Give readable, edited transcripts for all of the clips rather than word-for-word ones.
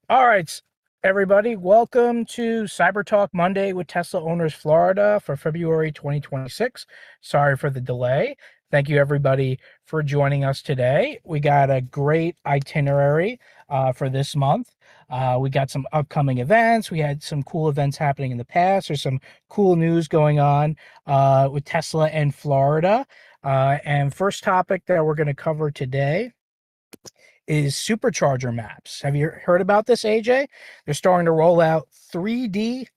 All right, everybody, welcome to CyberTalk Monday with Tesla Owners Florida for February 2026. Sorry for the delay. Thank you, everybody, for joining us today. We got a great itinerary for this month. We got some upcoming events. We had some cool events happening in the past. There's some cool news going on with Tesla and Florida. And first topic that we're going to cover today is Supercharger maps. Have you heard about this, AJ? They're starting to roll out 3D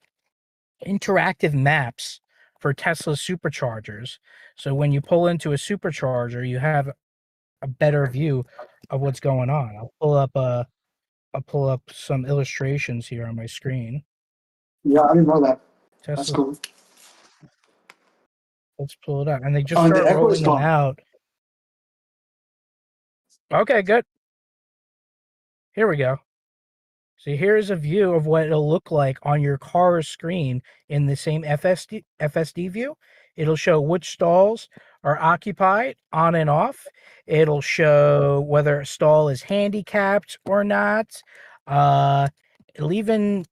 interactive maps for Tesla superchargers. So when you pull into a supercharger, you have a better view of what's going on. I'll pull up some illustrations here on my screen. Yeah, I didn't know that. That's Tesla, cool. let's pull it up. And they just And the start echo is rolling them gone. out. Okay, good. Here we go. So here's a view of what it'll look like on your car's screen in the same FSD view. It'll show which stalls are occupied on and off. It'll show whether a stall is handicapped or not. It'll even,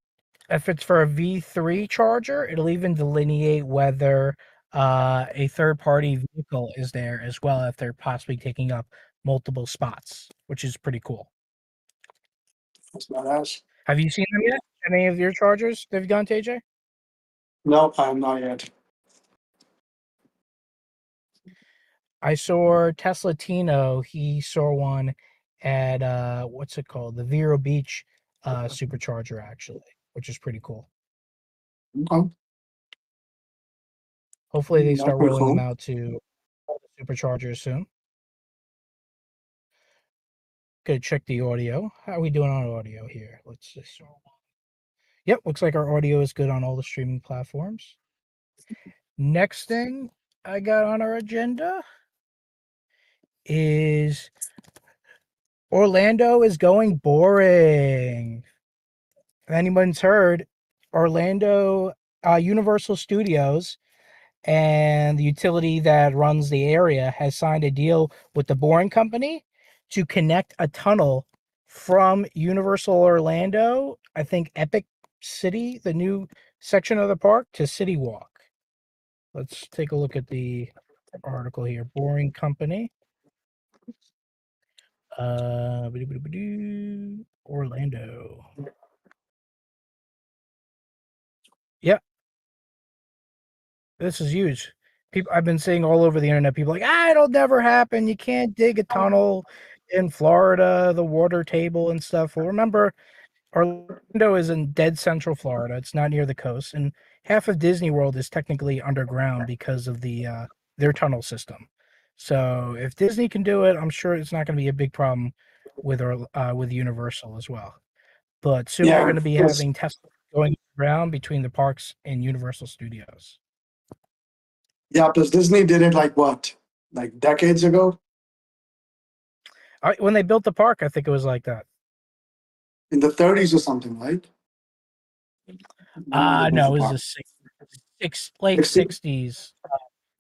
if it's for a V3 charger, it'll even delineate whether a third-party vehicle is there as well if they're possibly taking up multiple spots, which is pretty cool. That's badass. Have you seen them yet? Any of your chargers that have gone to AJ? No, I am not yet. I saw Tesla Tino. He saw one at what's it called? The Vero Beach supercharger, actually, which is pretty cool. Okay. Hopefully they That's start pretty rolling them cool. out to all the superchargers soon. Good, check the audio. How are we doing on audio here? Let's just. Yep, looks like our audio is good on all the streaming platforms. Next thing I got on our agenda is Orlando is going boring. If anyone's heard, Orlando Universal Studios and the utility that runs the area has signed a deal with the Boring Company to connect a tunnel from Universal Orlando, I think Epic City, the new section of the park, to CityWalk. Let's take a look at the article here. Boring Company. Orlando. Yep, this is huge. People, I've been seeing all over the internet. People like, it'll never happen. You can't dig a tunnel in Florida, the water table and stuff. Well, remember, Orlando is in dead central Florida. It's not near the coast, and half of Disney World is technically underground because of their tunnel system. So if Disney can do it, I'm sure it's not going to be a big problem with Universal as well. But soon we're Yeah, going to be having Tesla going around between the parks and Universal Studios. yeah, because Disney did it like what? Like decades ago? When they built the park, I think it was like that. In the 30s or something, right? When they built No, the it was park. the late 60s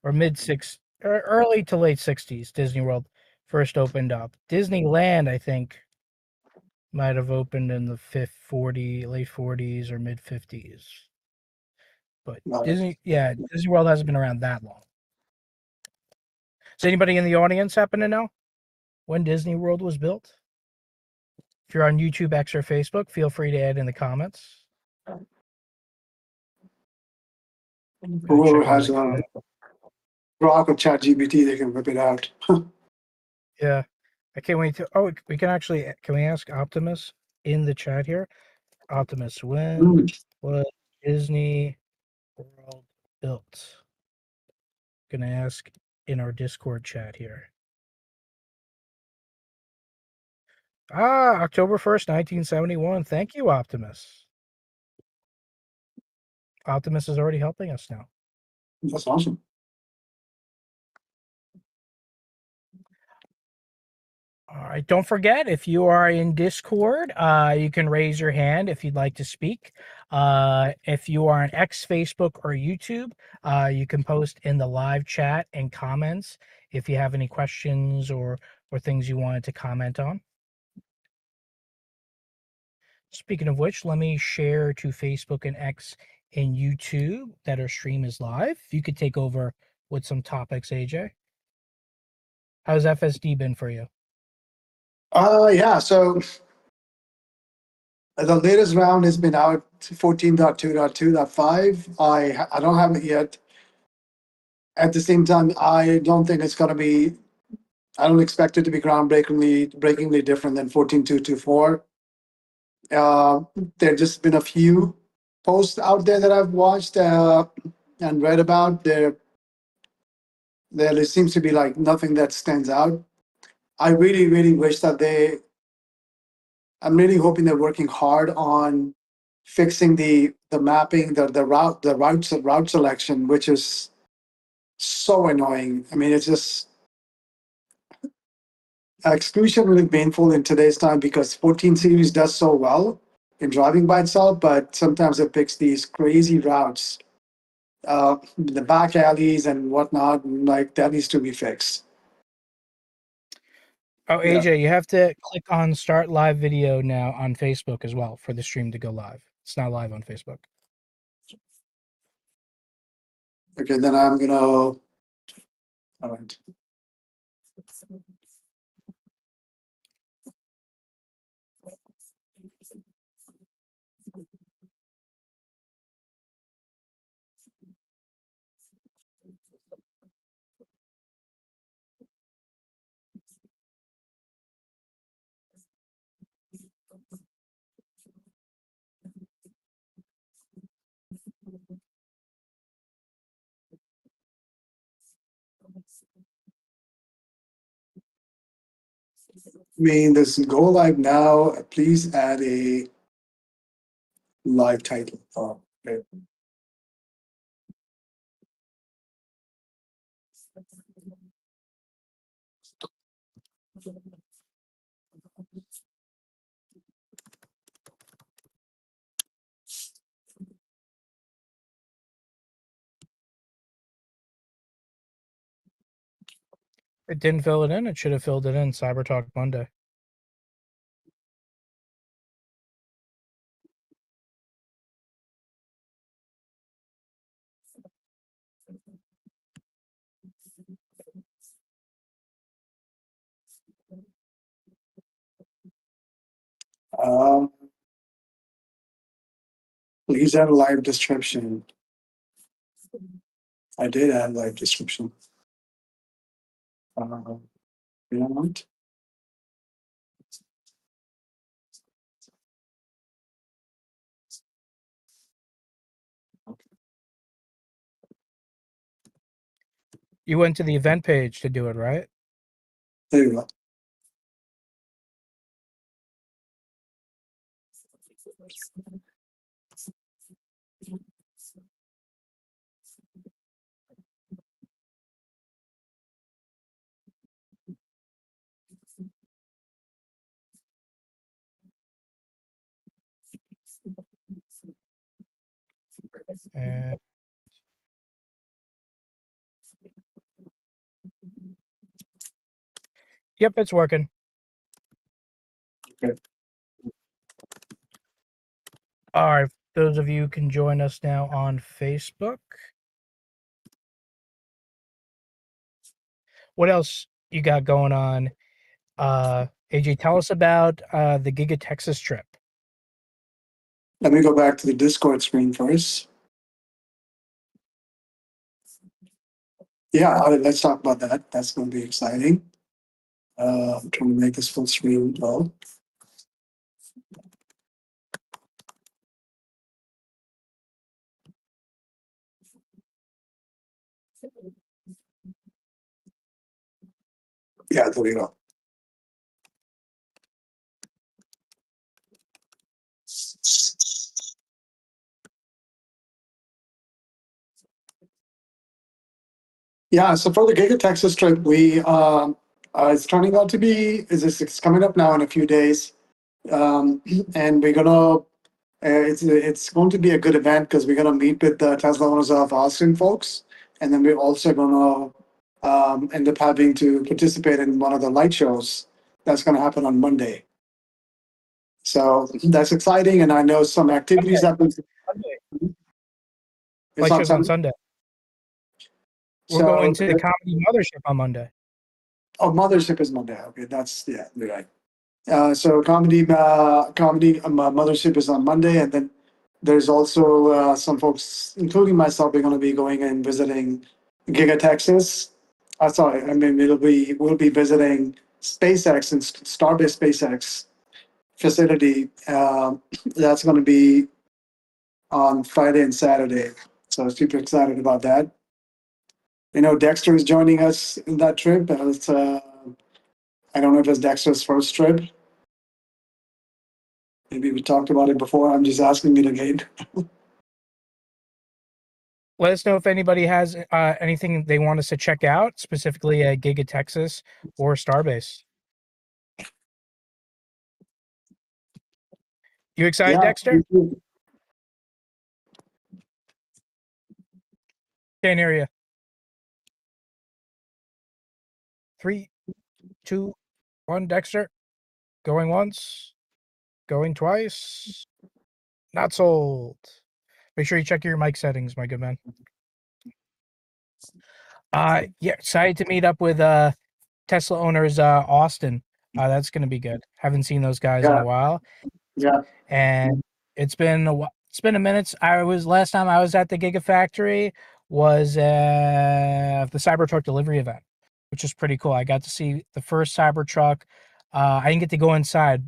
or mid six or early to late 60s. Disney World first opened up. Disneyland, I think, might have opened in the late 40s or mid 50s. But Disney World hasn't been around that long. Does anybody in the audience happen to know when Disney World was built? If you're on YouTube, X, or Facebook, feel free to add in the comments. Whoever has a Grok or Chat GPT, they can whip it out. Yeah, I can't wait to. Oh, we can actually. Can we ask Optimus in the chat here? Optimus, when was Disney World built? Gonna ask in our Discord chat here. October 1st, 1971. Thank you, Optimus. Optimus is already helping us now. That's awesome. All right. Don't forget, if you are in Discord, you can raise your hand if you'd like to speak. If you are on X, Facebook, or YouTube, you can post in the live chat and comments if you have any questions or things you wanted to comment on. Speaking of which, let me share to Facebook and X and YouTube that our stream is live. If you could take over with some topics, AJ. How's FSD been for you? Yeah, so the latest round has been out 14.2.2.5. I don't have it yet. At the same time, I don't think it's going to be, I don't expect it to be breakingly different than 14.2.2.4. There just been a few posts out there that I've watched and read about. There seems to be like nothing that stands out. I really, really wish that I'm really hoping they're working hard on fixing the mapping, the route selection, which is so annoying. I mean, it's just excruciatingly painful in today's time because 14 series does so well in driving by itself, but sometimes it picks these crazy routes, the back alleys and whatnot. Like that needs to be fixed. Oh, Yeah. AJ, you have to click on start live video now on Facebook as well for the stream to go live. It's not live on Facebook. Okay, then I'm gonna. All right. I mean, this go live now. Please add a live title. Oh, okay. It didn't fill it in. It should have filled it in. CyberTalk Monday. Um, please add a live description. I did add live description. You know what? You went to the event page to do it, right? There you go. And yep, it's working. Okay. All right, those of you can join us now on Facebook. What else you got going on? AJ, tell us about the Giga Texas trip. Let me go back to the Discord screen first. Yeah, let's talk about that. That's going to be exciting. I'm trying to make this full screen though. Yeah, there we go. Yeah, so for the Giga Texas trip, it's turning out to be it's coming up now in a few days, and we're gonna it's going to be a good event because we're gonna meet with the Tesla owners of Austin folks, and then we're also gonna end up having to participate in one of the light shows that's gonna happen on Monday. So that's exciting, and I know some activities Sunday. have been. Sunday. It's Light on show's on Sunday. Sunday. We're going So, to the Comedy Mothership on Monday. oh, Mothership is Monday. Okay, that's yeah, you're right. So comedy Mothership is on Monday, and then there's also some folks, including myself, are going to be going and visiting Giga Texas. Sorry, I mean we'll be visiting SpaceX and Starbase SpaceX facility. That's going to be on Friday and Saturday. So I was super excited about that. You know, Dexter is joining us in that trip. I don't know if it's Dexter's first trip. Maybe we talked about it before. I'm just asking it again. Let us know if anybody has anything they want us to check out, specifically at Giga Texas or Starbase. You excited, Yeah. Dexter? Can't hear you. 3, 2, 1, Dexter. Going once. Going twice. Not sold. Make sure you check your mic settings, my good man. Yeah, excited to meet up with Tesla owners Austin. That's gonna be good. Haven't seen those guys in a Yeah. while, Yeah. and it's been a minute. Last time I was at the Gigafactory was the Cybertruck delivery event, which is pretty cool. I got to see the first Cybertruck. I didn't get to go inside,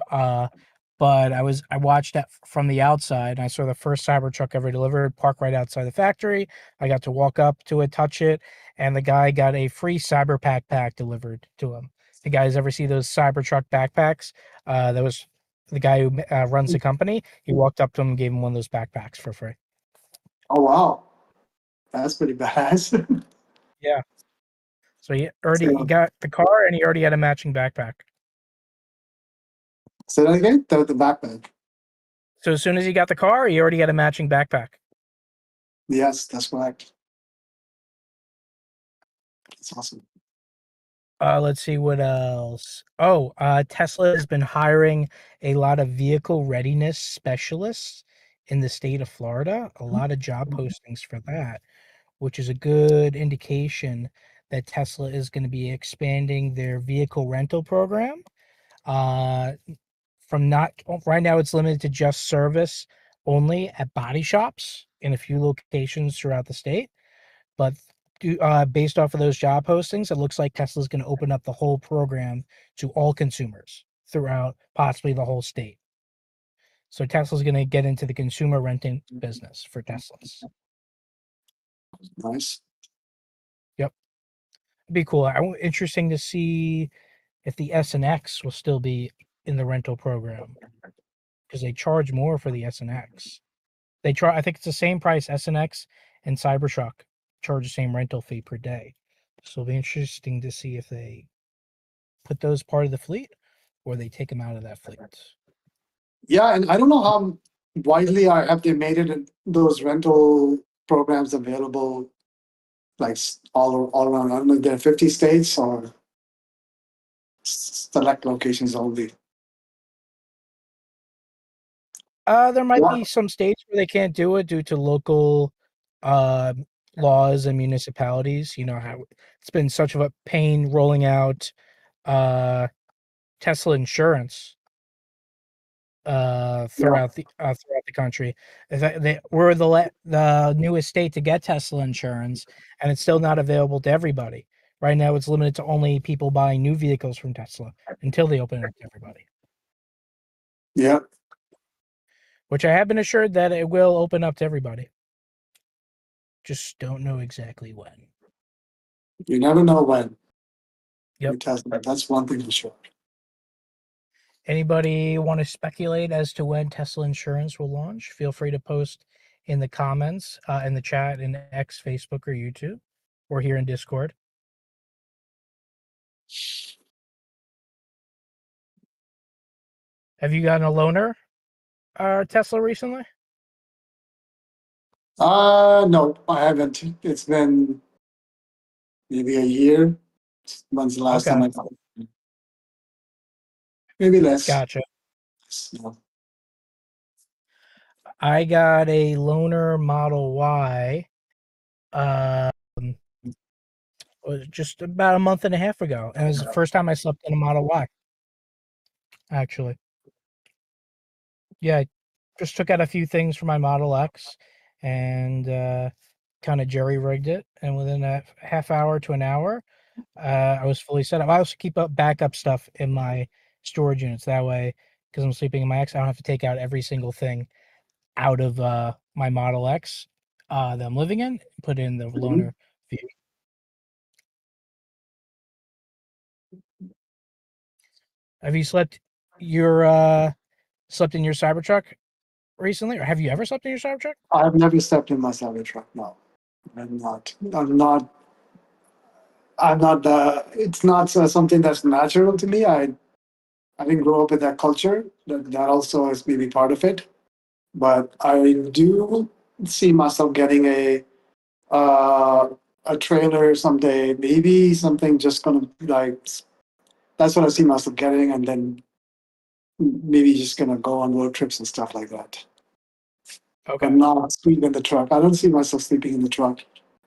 but I watched that from the outside, and I saw the first Cybertruck ever delivered, parked right outside the factory. I got to walk up to it, touch it, and the guy got a free Cyberpack pack delivered to him. You guys ever see those Cybertruck backpacks? That was the guy who runs the company. He walked up to him and gave him one of those backpacks for free. Oh wow, that's pretty badass. Yeah. So he So, got the car and he already had a matching backpack. say that again. The backpack. So as soon as he got the car, he already had a matching backpack. Yes, that's correct. That's awesome. Let's see what else. Oh, Tesla has been hiring a lot of vehicle readiness specialists in the state of Florida. A lot of job postings for that, which is a good indication that Tesla is going to be expanding their vehicle rental program. Uh, from not right now, it's limited to just service only at body shops in a few locations throughout the state. But based off of those job postings, it looks like Tesla's going to open up the whole program to all consumers throughout possibly the whole state. So Tesla's going to get into the consumer renting business for Teslas. Nice. Yep, it'd be cool. Interesting to see if the S and X will still be in the rental program because they charge more for the S and X. I think it's the same price. S and X and Cybertruck charge the same rental fee per day. So it'll be interesting to see if they put those part of the fleet or they take them out of that fleet. Yeah, and I don't know how widely have they made it in those rental programs available, like all around. I don't know if there are 50 states or select locations only. There might Yeah. be some states where they can't do it due to local uh, laws and municipalities. You know how it's been such of a pain rolling out uh, Tesla insurance Yeah. throughout the country. We're the newest state to get Tesla insurance, and it's still not available to everybody. Right now, it's limited to only people buying new vehicles from Tesla until they open it up to everybody. Yeah. Which I have been assured that it will open up to everybody. Just don't know exactly when. You never know when. Yep. That's one thing for sure. Anybody want to speculate as to when Tesla insurance will launch? Feel free to post in the comments, in the chat, in X, Facebook, or YouTube, or here in Discord. Have you gotten a loaner Tesla recently? No, I haven't. It's been maybe a year. When's the last Okay, time I got it? Maybe less. gotcha. No. I got a loaner Model Y. Um, was just about a month and a half ago, and it was the first time I slept in a Model Y. Actually, yeah, I just took out a few things from my Model X, and kind of jerry rigged it, and within a half hour to an hour, I was fully set up. I also keep up backup stuff in my storage units that way because I'm sleeping in my X. I don't have to take out every single thing out of my Model X that I'm living in, put in the Mhm. loaner view. Have you slept in your Cybertruck recently, or have you ever slept in your Cybertruck? I've never stepped in my Cybertruck. No, I'm not. I'm not. I'm not. It's not something that's natural to me. I didn't grow up with that culture. That also is maybe part of it. But I do see myself getting uh, a trailer someday. Maybe something just gonna like. That's what I see myself getting, and then maybe just gonna go on road trips and stuff like that. But Okay. not sleep in the truck. I don't see myself sleeping in the truck.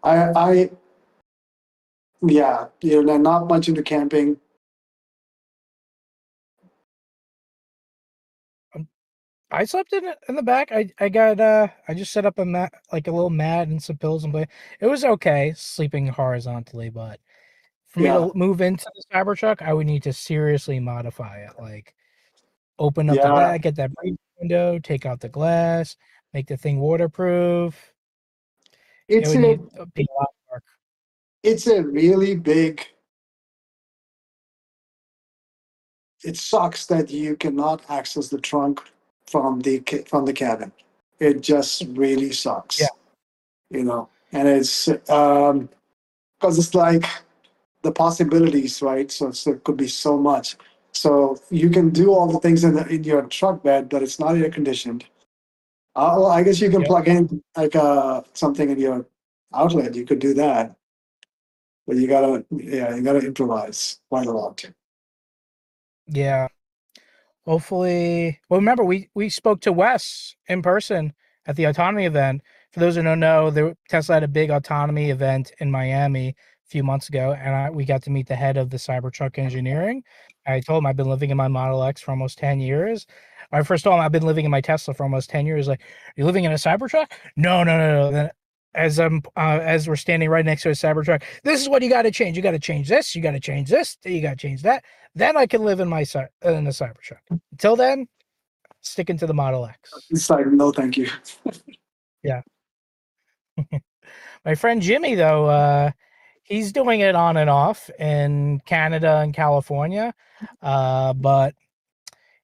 I yeah, not much into camping. Um, I slept in the back. I just set up a mat, like a little mat and some pillows and play. It was okay sleeping horizontally, but for me Yeah, to move into the Cybertruck, I would need to seriously modify it. Like open up the yeah. glass, get that breathing window, take out the glass, make the thing waterproof. It It's would a need be a lot of work. it's a really big. It sucks that you cannot access the trunk from the cabin. It just really Yeah, sucks, And it's because it's like the possibilities, right? So it could be so much. So you can do all the things in your truck bed, but it's not air conditioned. Well, I guess you can yep, plug in like something in your outlet. You could do that, but you gotta improvise quite a lot. yeah. Hopefully, well, remember we spoke to Wes in person at the autonomy event. For those who don't know, Tesla had a big autonomy event in Miami a few months ago, and we got to meet the head of the Cybertruck engineering. I told him I've been living in my Model X for almost 10 years. I first told him I've been living in my Tesla for almost 10 years. Like, you living in a Cybertruck? No, no, no, no. Then as we're standing right next to a Cybertruck, this is what you got to change. You got to change this. You got to change this. You got to change that. Then I can live in in a Cybertruck. Until then, sticking to the Model X. It's like no, thank you. Yeah. My friend Jimmy, though, he's doing it on and off in Canada and California. But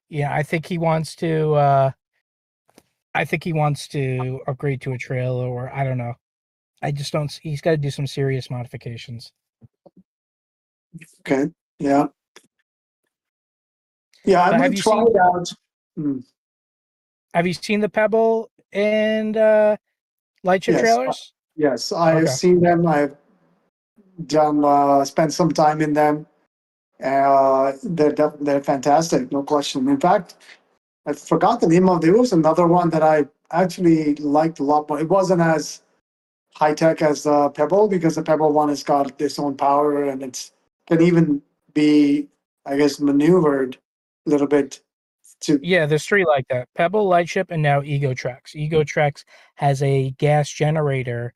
yeah, I think he wants to upgrade to a trailer, or I don't know. I just don't. He's got to do some serious modifications. Okay, yeah, yeah. I But might try it out. Hmm. have you seen the Pebble and Lightship Yes, trailers? yes. I've Okay. seen them. I've done spent some time in them. They're fantastic, no question. In fact, I forgot the name of. There was another one that I actually liked a lot more. It wasn't as high tech as the Pebble because the Pebble one has got its own power and it's can even be, I guess, maneuvered a little bit to. Yeah, there's three like that: Pebble, Lightship, and now Ego Trex. Ego Trex has a gas generator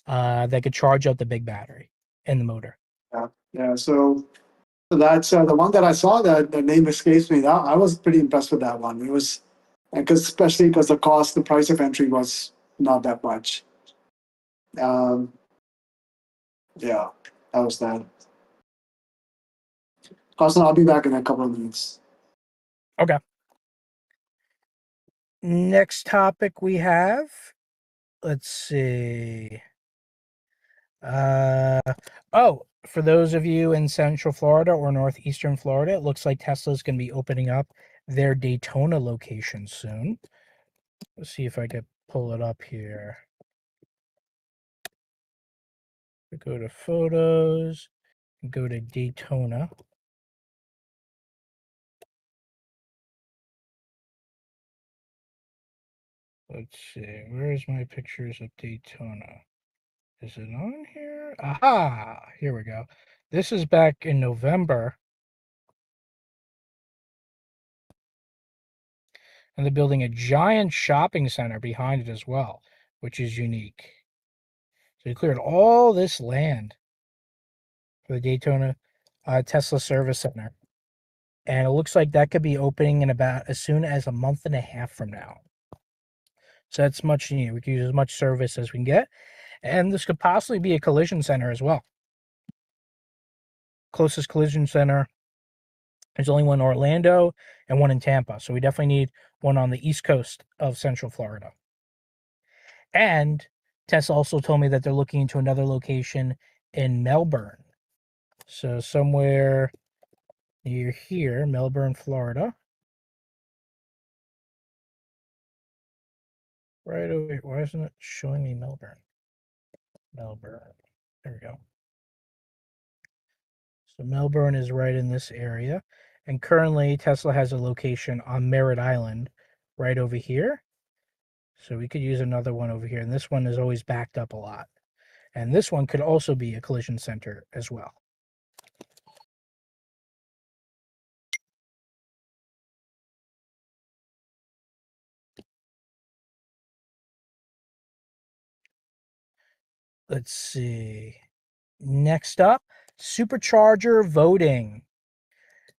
that could charge up the big battery in the motor. Yeah. So that's the one that I saw. That the name escapes me. I was pretty impressed with that one. It was, because especially because the price of entry was not that much. Um, yeah, that was that. Carson, I'll be back in a couple of minutes. Okay. Next topic we have. Let's see. Uh oh, for those of you in Central Florida or Northeastern Florida, it looks like Tesla's going to be opening up their Daytona location soon. Let's see if I could pull it up here. Go to photos, go to Daytona. Let's see. Where's my pictures of Daytona? Is it on here? Aha! Here we go. This is back in November. And they're building a giant shopping center behind it as well, which is unique. So they cleared all this land for the Daytona Tesla Service Center. And it looks like that could be opening in about as soon as a month and a half from now. So that's much needed. We can use as much service as we can get. And this could possibly be a collision center as well. Closest collision center, there's only one in Orlando and one in Tampa. So we definitely need one on the east coast of Central Florida. And Tesla also told me that they're looking into another location in Melbourne. So somewhere near here, Melbourne, Florida. Right over here. Why isn't it showing me Melbourne? Melbourne. There we go. So Melbourne is right in this area. And currently Tesla has a location on Merritt Island right over here. So we could use another one over here. And this one is always backed up a lot. And this one could also be a collision center as well. Let's see. Next up, Supercharger voting.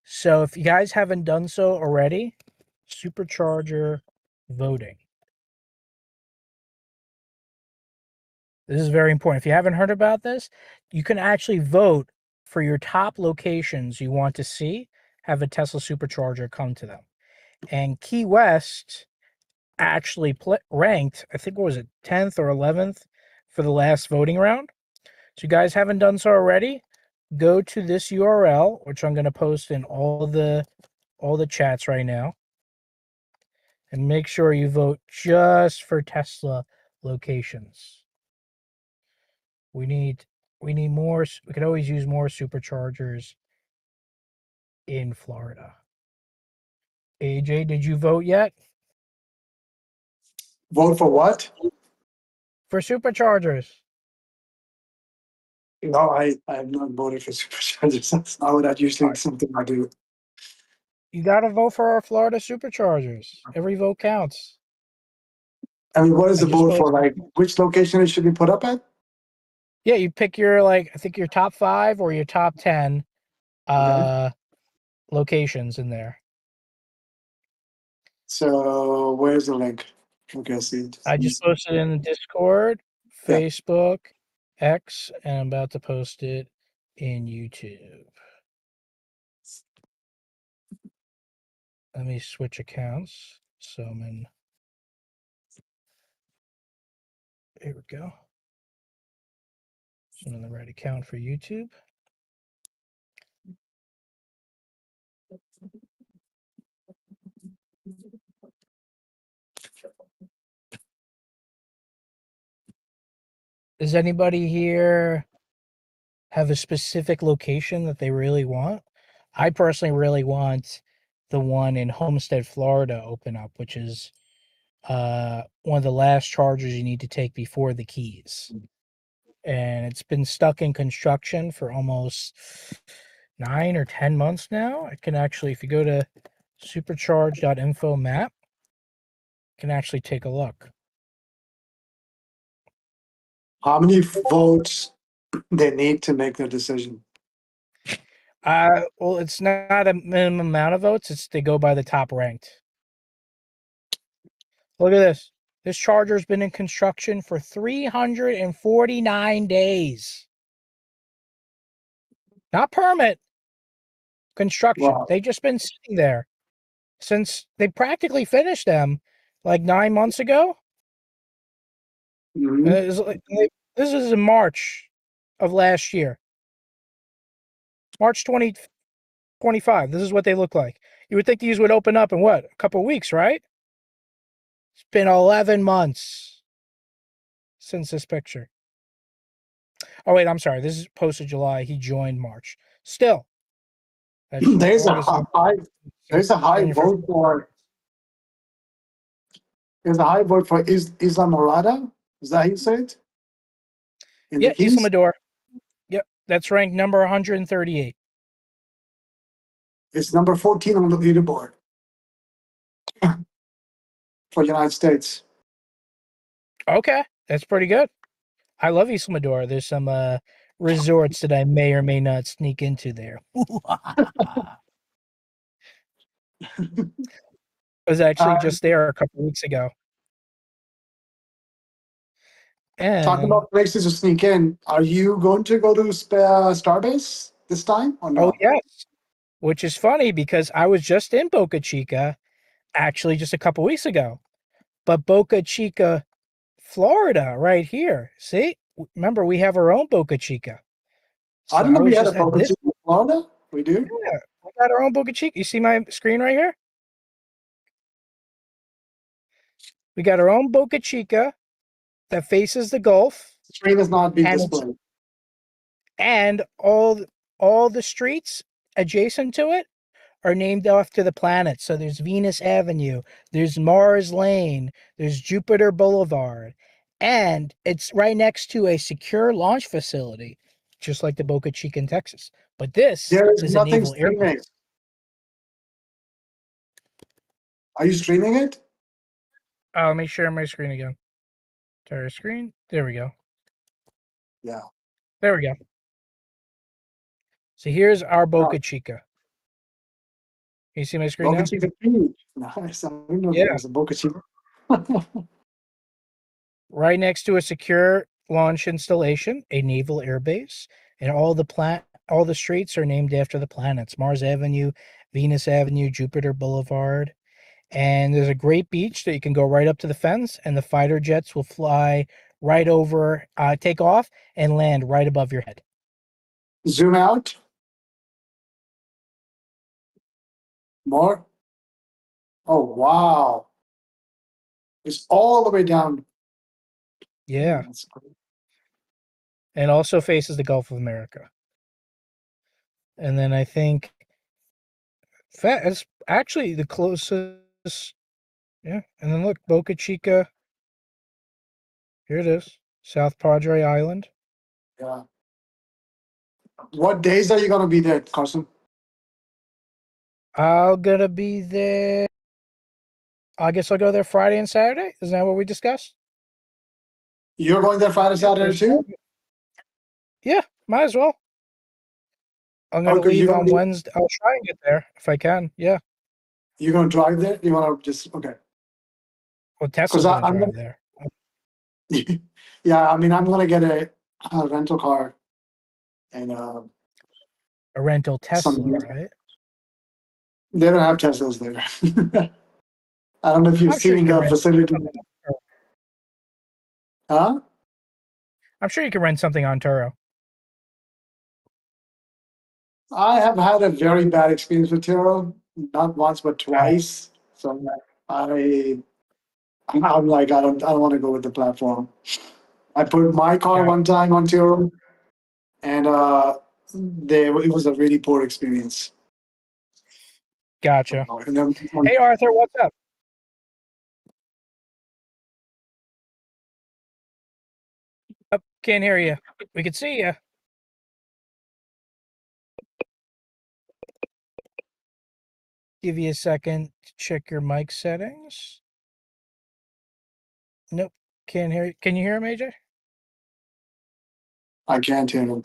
So if you guys haven't done so already, Supercharger voting. This is very important. If you haven't heard about this, you can actually vote for your top locations you want to see have a Tesla Supercharger come to them. And Key West actually ranked, I think, what was it, 10th or 11th for the last voting round. So you guys haven't done so already, go to this URL, which I'm going to post in all the chats right now, and make sure you vote just for Tesla locations. We need more. We could always use more superchargers in Florida. AJ, did you vote yet? Vote for what? For superchargers. No, I have not voted for superchargers. That's not what I usually something I do. You got to vote for our Florida superchargers. Every vote counts. I mean, what is the vote for? posted. Like, which location it should be put up at? Yeah, you pick your, I think your top 5 or your top 10 locations in there. So where's the link? Okay, I see it. I just posted in the Discord, Yeah. Facebook, X, and I'm about to post it in YouTube. Let me switch accounts. So I'm in. Here we go. So I'm in the right account for YouTube. Does anybody here have a specific location that they really want? I personally really want the one in Homestead, Florida open up, which is one of the last chargers you need to take before the Keys. And it's been stuck in construction for almost 9 or 10 months now. I can actually, if you go to supercharge.info map, you can actually take a look. How many votes they need to make the decision? Well, it's not a minimum amount of votes. It's they go by the top ranked. Look at this. This charger's been in construction for 349 days. Not permit, construction. Wow. They've just been sitting there since they practically finished them like 9 months ago. Mhm. This is in March of last year. March 2025. This is what they look like. You would think these would open up in what? A couple of weeks, right? It's been 11 months since this picture. Oh, wait, I'm sorry. This is posted July. He joined March. Still. There's a high vote for There's a high word for Isla Morada. Is that how you say it? In Yeah, the Isla east? Mador. Yep, that's ranked number 138. It's number 14 on the leaderboard for United States. Okay, that's pretty good. I love Isla Mador. There's some resorts that I may or may not sneak into there. I was actually Uh, just there a couple weeks ago. Talking And about places to sneak in, are you going to go to Starbase this time or oh no? yes, which is funny because I was just in Boca Chica actually just a couple weeks ago. But Boca Chica, Florida, right here. See? Remember, we have our own Boca Chica. I So don't I know if we was had just a at Boca this. Chica in Florida. We do. Yeah, we got our own Boca Chica. You see my screen right here? We got our own Boca Chica that faces the Gulf, The screen is not being and displayed. all the streets adjacent to it are named after the planets. So there's Venus Avenue, there's Mars Lane, there's Jupiter Boulevard, and it's right next to a secure launch facility, just like the Boca Chica in Texas. But this There is is a nothing naval air streaming. base. Are you streaming it? Let me share my screen again. Share screen. There we go. Yeah. There we go. So here's our No. Boca Chica. Can you see my screen Boca now? Chica huge. Nice. I didn't know there Yeah. was a Boca Chica. Right next to a secure launch installation, a naval air base, and all the streets are named after the planets: Mars Avenue, Venus Avenue, Jupiter Boulevard. And there's a great beach that you can go right up to the fence, and the fighter jets will fly right over, take off, and land right above your head. Zoom out. More. Oh wow. It's all the way down. Yeah, That's great. and also faces the Gulf of America. And then I think it's actually the closest. Yeah, and then look, Boca Chica. Here it is, South Padre Island. Yeah. What days are you gonna be there, Carson? I'm gonna be there. I guess I'll go there Friday and Saturday. Isn't that what we discussed? You're going there Friday, Yep. Saturday too? Yeah, might as well. I'm Oh, gonna because you're leave gonna on be Wednesday. I'll try and get there if I can. Yeah. you're gonna drive there? You wanna just okay. Well, Because Tesla's gonna I'm drive there. gonna yeah, I mean I'm gonna get a rental car and A rental some Tesla, right? they don't have Teslas there. I don't know if you've I'm sure you seen can the rent facility. something on Turo. Huh? I'm sure you can rent something on Turo. I have had a very bad experience with Turo, not once but twice. So I I'm like I don't want to go with the platform. I put my car Got, one time on Turo, and it was a really poor experience. gotcha. And then Hey Arthur, what's up? Can't hear you. We can see you. Give you a second to check your mic settings. Nope. Can't hear you. Can you hear him, AJ? I can't hear him.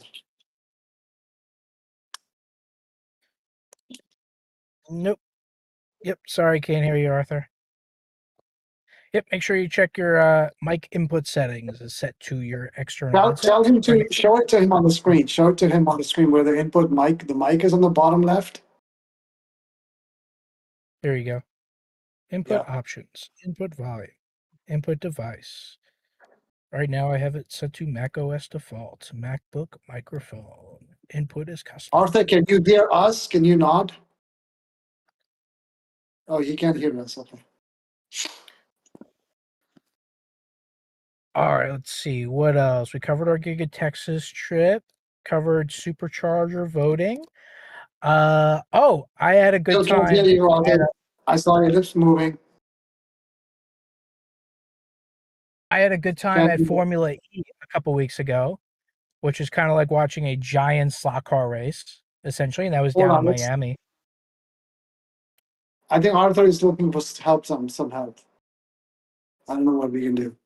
Nope. Yep. Sorry, can't hear you, Arthur. Yep. Make sure you check your mic input settings is set to your external input. Tell him Right to next to show it to him on the screen. Show it to him on the screen where the mic is on the bottom left. There you go. Input Yeah. options, input volume, input device. Right now I have it set to Mac OS default, MacBook microphone. Input is custom. Arthur, can you hear us? Can you nod? Oh, he can't hear us. Okay. All right, let's see. What else? We covered our Giga Texas trip, covered Supercharger voting. I had a good Still can't hear time you, at Arthur. I saw your lips moving. I had a good time at Formula E a couple weeks ago, which is kind of like watching a giant slot car race, essentially, and that was Hold down in on, Miami. I think Arthur is looking for help, some help. I don't know what we can do.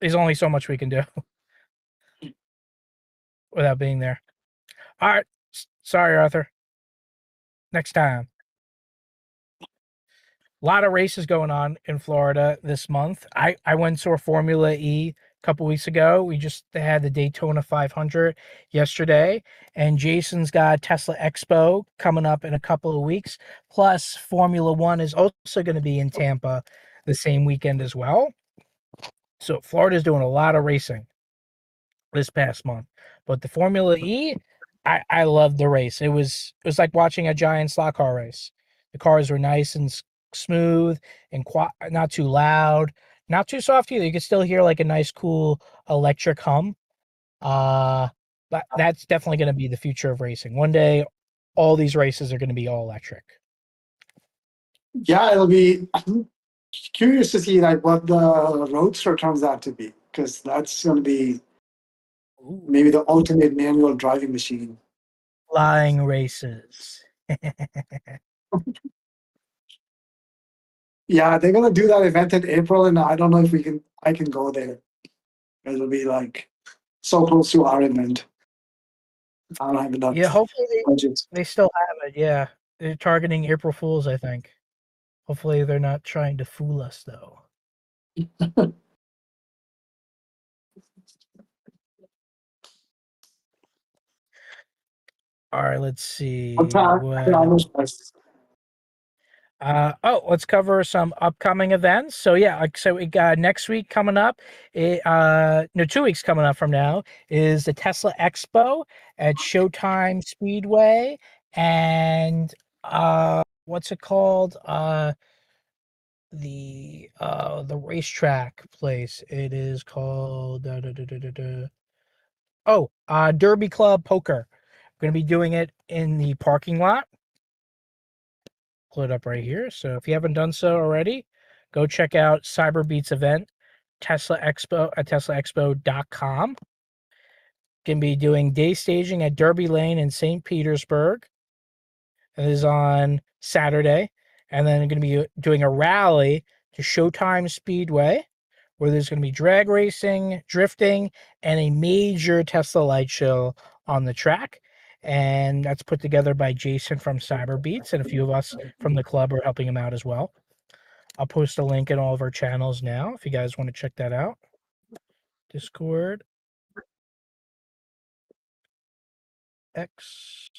There's only so much we can do without being there. All right, sorry, Arthur. Next time. A lot of races going on in Florida this month. I went to a Formula E a couple weeks ago. We just had the Daytona 500 yesterday, and Jason's got Tesla Expo coming up in a couple of weeks. Plus, Formula One is also going to be in Tampa the same weekend as well. So Florida's doing a lot of racing this past month. But the Formula E, I loved the race. It was like watching a giant slot car race. The cars were nice and smooth and not too loud, not too soft either. You could still hear like a nice, cool electric hum. But that's definitely going to be the future of racing. One day, all these races are going to be all electric. Yeah, it'll be. I'm curious to see like what the Roadster turns out to be, because that's going to be maybe the ultimate manual driving machine. Flying races. Yeah, they're going to do that event in April, and I don't know if I can go there. It'll be like so close to our event. I don't have enough Yeah, hopefully budget. they still have it. Yeah, they're targeting April Fools, I think. Hopefully they're not trying to fool us, though. All right, let's see. What time? Let's cover some upcoming events. So yeah, so we got next week coming up. 2 weeks coming up from now is the Tesla Expo at Showtime Speedway, and what's it called? The racetrack place. It is called Derby Club Poker. I'm gonna be doing it in the parking lot. Pull it up right here. So if you haven't done so already, go check out Cyberbeats event, Tesla Expo at teslaexpo.com. Can be doing day staging at Derby Lane in St. Petersburg. It is on Saturday. And then I'm going to be doing a rally to Showtime Speedway, where there's going to be drag racing, drifting, and a major Tesla light show on the track. And that's put together by Jason from Cyberbeats, and a few of us from the club are helping him out as well. I'll post a link in all of our channels now if you guys want to check that out. Discord. X.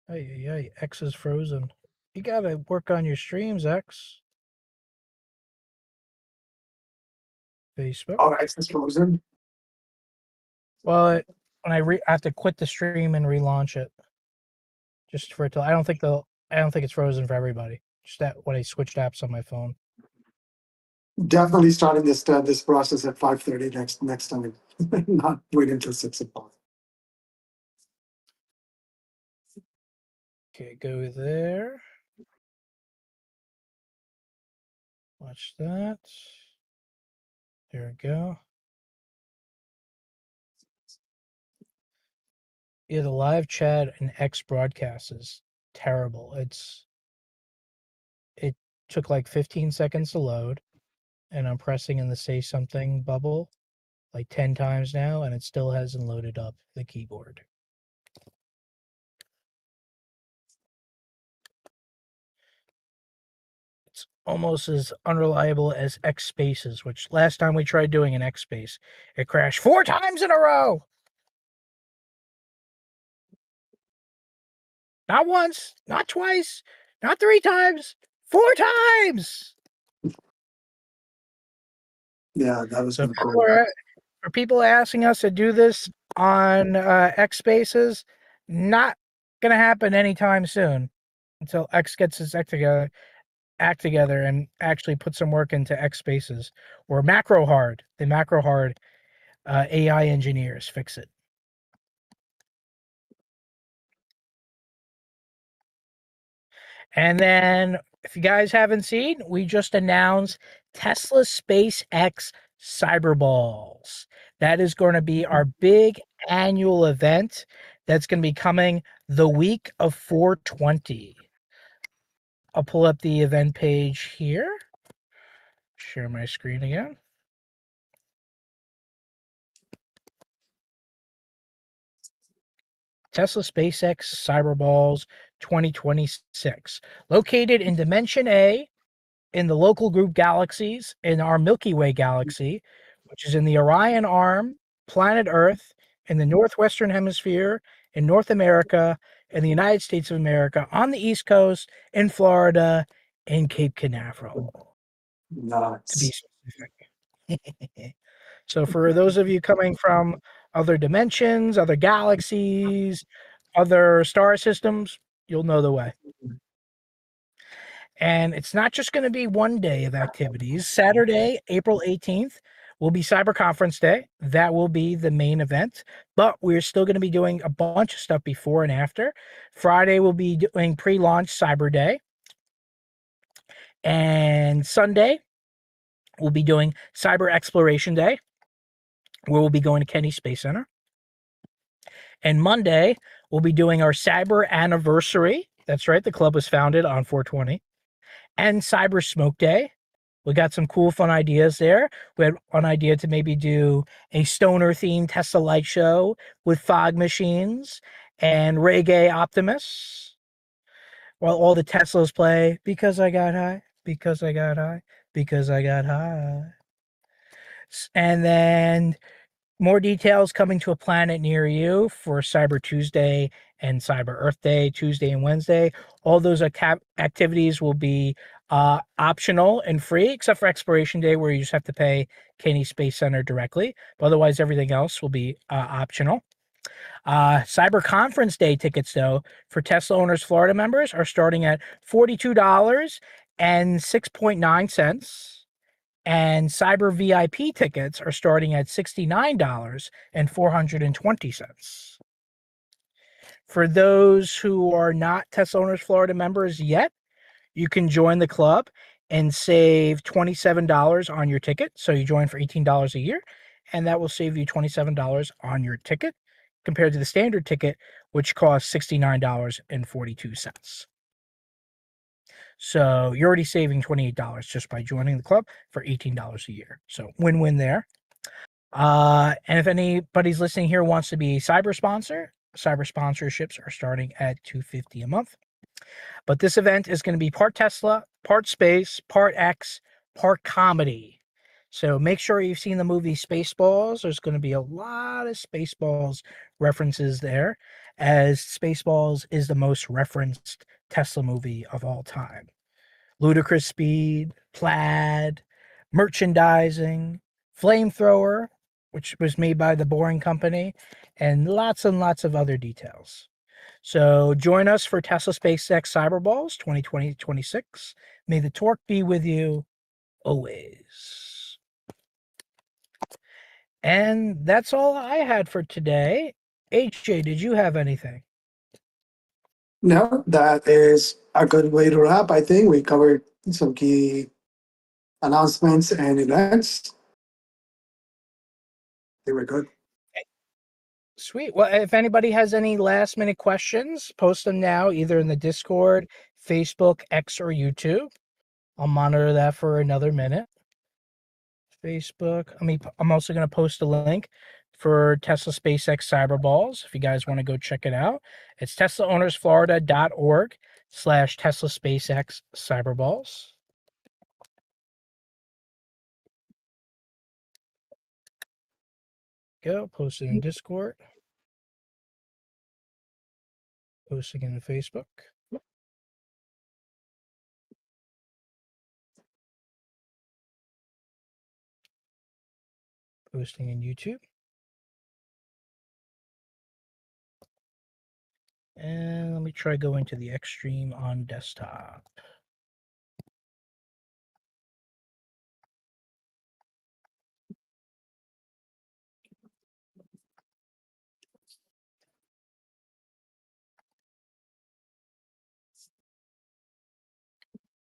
Hey, X is frozen. You gotta work on your streams, X. Facebook. Oh, X is frozen. Well, when I have to quit the stream and relaunch it, just for it to. I don't think it's frozen for everybody. Just that when I switched apps on my phone. Definitely starting this process at 5:30 next time, not waiting until 6 o'clock. Okay, go there. Watch that. There we go. Yeah, the live chat and X broadcast is terrible. It took like 15 seconds to load, and I'm pressing in the say something bubble like 10 times now, and it still hasn't loaded up the keyboard. It's almost as unreliable as X Spaces, which last time we tried doing an X Space, it crashed 4 times in a row. Not once, not twice, not 3 times, 4 times. Yeah, that was So cool. for people asking us to do this on X Spaces, not gonna happen anytime soon until X gets its act together and actually put some work into X Spaces or the macro hard AI engineers fix it. And then if you guys haven't seen, we just announced Tesla SpaceX Cyberballs. That is going to be our big annual event that's going to be coming the week of 420. I'll pull up the event page here. Share my screen again. Tesla SpaceX Cyberballs 2026. Located in Dimension A in the local group galaxies in our Milky Way galaxy, which is in the Orion Arm, planet Earth, in the northwestern hemisphere, in North America, in the United States of America, on the East Coast, in Florida, in Cape Canaveral, to be Nice. specific. So for those of you coming from other dimensions, other galaxies, other star systems, you'll know the way. And it's not just going to be one day of activities. Saturday, April 18th, will be Cyber Conference Day. That will be the main event, but we're still going to be doing a bunch of stuff before and after. Friday, we'll be doing pre launch Cyber Day. And Sunday, we'll be doing Cyber Exploration Day, where we'll be going to Kennedy Space Center. And Monday, we'll be doing our Cyber Anniversary. That's right, the club was founded on 420. And Cyber Smoke Day. We got some cool, fun ideas there. We had one idea to maybe do a stoner-themed Tesla light show with fog machines and reggae Optimus, while all the Teslas play "Because I Got High, Because I Got High, Because I Got High." And then more details coming to a planet near you for Cyber Tuesday and Cyber Earth Day, Tuesday and Wednesday. All those activities will be optional and free, except for Exploration Day, where you just have to pay Kennedy Space Center directly. But otherwise, everything else will be optional. Cyber Conference Day tickets, though, for Tesla Owners Florida members are starting at $42 and 6.9 cents. And Cyber VIP tickets are starting at $69 and 420 cents. For those who are not Tesla Owners Florida members yet, you can join the club and save $27 on your ticket. So you join for $18 a year, and that will save you $27 on your ticket compared to the standard ticket, which costs $69.42. So you're already saving $28 just by joining the club for $18 a year. So win-win there. And if anybody's listening here wants to be a cyber sponsor, cyber sponsorships are starting at $250 a month. But this event is going to be part Tesla, part space, part X, part comedy. So make sure you've seen the movie Spaceballs. There's going to be a lot of Spaceballs references there, as Spaceballs is the most referenced Tesla movie of all time. Ludicrous speed, plaid, merchandising, flamethrower, which was made by the Boring Company, and lots of other details. So join us for Tesla SpaceX Cyberballs 2026. May the torque be with you always. And that's all I had for today. HJ, did you have anything? No, that is a good way to wrap. I think we covered some key announcements and events. They were good. Sweet. Well, if anybody has any last minute questions, post them now either in the Discord, Facebook, X, or YouTube. I'll monitor that for another minute. Facebook. I'm also going to post a link for Tesla SpaceX Cyberballs if you guys want to go check it out. It's teslaownersflorida.org/Tesla SpaceX Cyberballs. Go posting in Discord, posting in Facebook. Posting in YouTube. And let me try going to the Extreme on desktop.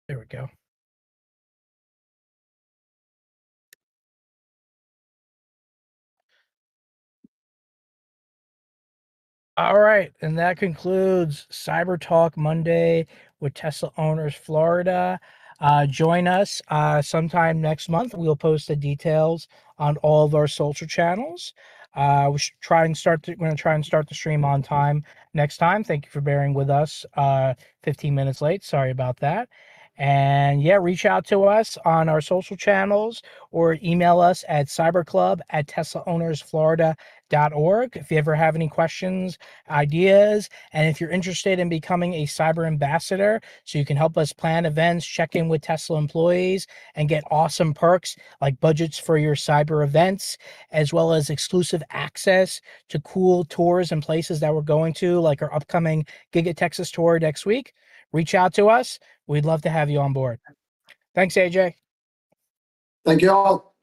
There we go. All right, and that concludes CyberTalk Monday with Tesla Owners Florida. Join us sometime next month. We'll post the details on all of our social channels. We should try and we're going to try and start the stream on time next time. Thank you for bearing with us 15 minutes late. Sorry about that. And yeah, reach out to us on our social channels or email us at cyberclub@teslaownersflorida.org if you ever have any questions, ideas, and if you're interested in becoming a cyber ambassador so you can help us plan events, check in with Tesla employees, and get awesome perks like budgets for your cyber events, as well as exclusive access to cool tours and places that we're going to, like our upcoming Giga Texas tour next week, reach out to us. We'd love to have you on board. Thanks, AJ. Thank you all.